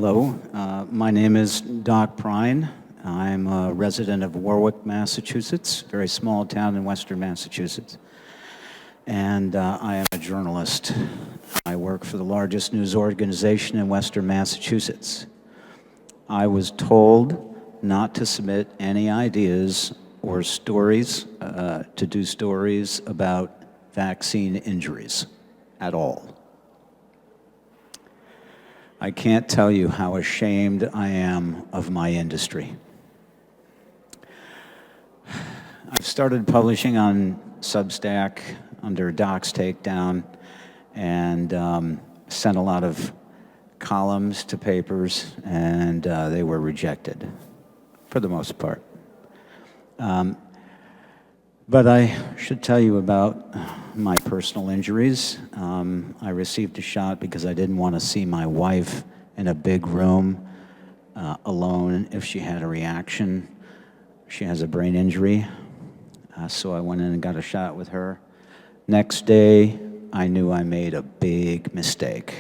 Hello, my name is Doc Pruyne. I'm a resident of Warwick, Massachusetts, a very small town in western Massachusetts. And I am a journalist. I work for the largest news organization in western Massachusetts. I was told not to submit any ideas or stories, to do stories about vaccine injuries at all. I can't tell you how ashamed I am of my industry. I've started publishing on Substack under Doc's Takedown and sent a lot of columns to papers, and they were rejected for the most part. But I should tell you about my personal injuries. I received a shot because I didn't want to see my wife in a big room alone if she had a reaction. She has a brain injury, so I went in and got a shot with her. Next day, I knew I made a big mistake.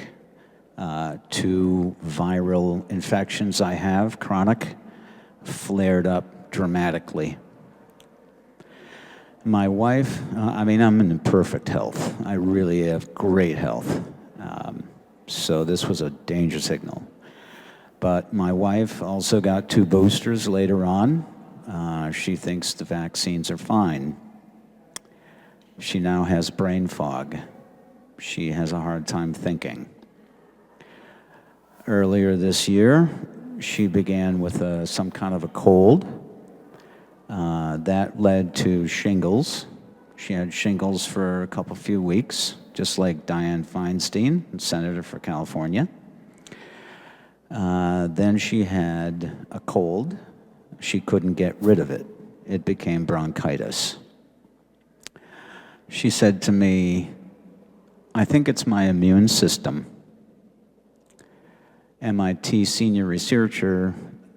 2 viral infections I have, chronic, flared up dramatically. My wife, I'm in perfect health. I really have great health. So this was a danger signal. But my wife also got 2 boosters later on. She thinks the vaccines are fine. She now has brain fog. She has a hard time thinking. Earlier this year, she began with some kind of a cold. That led to shingles. She had shingles for a few weeks, just like Dianne Feinstein, Senator for California. Then she had a cold. She couldn't get rid of it. It became bronchitis. She said to me, "I think it's my immune system." MIT senior researcher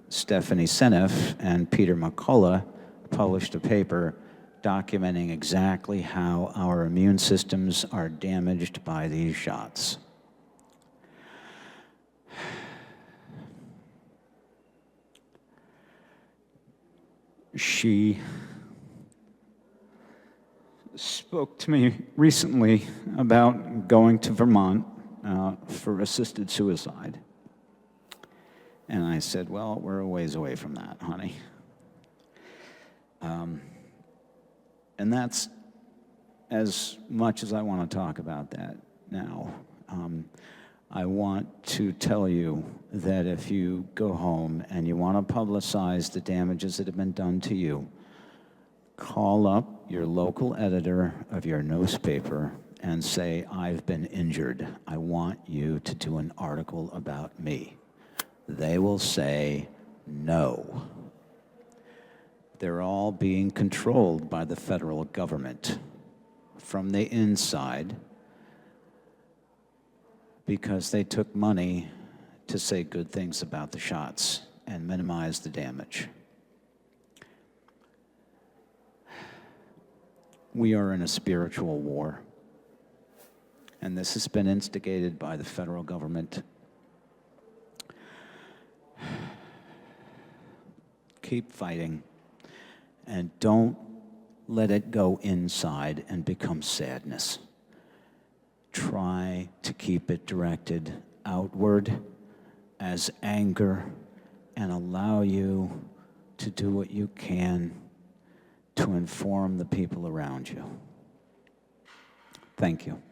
Stephanie Seneff and Peter McCullough published a paper documenting exactly how our immune systems are damaged by these shots. She spoke to me recently about going to Vermont for assisted suicide. And I said, well, we're a ways away from that, honey. And that's as much as I want to talk about that now. I want to tell you that if you go home and you want to publicize the damages that have been done to you, call up your local editor of your newspaper and say, I've been injured. I want you to do an article about me. They will say no. They're all being controlled by the federal government from the inside because they took money to say good things about the shots and minimize the damage. We are in a spiritual war, and this has been instigated by the federal government. Keep fighting, and don't let it go inside and become sadness. Try to keep it directed outward as anger and allow you to do what you can to inform the people around you. Thank you.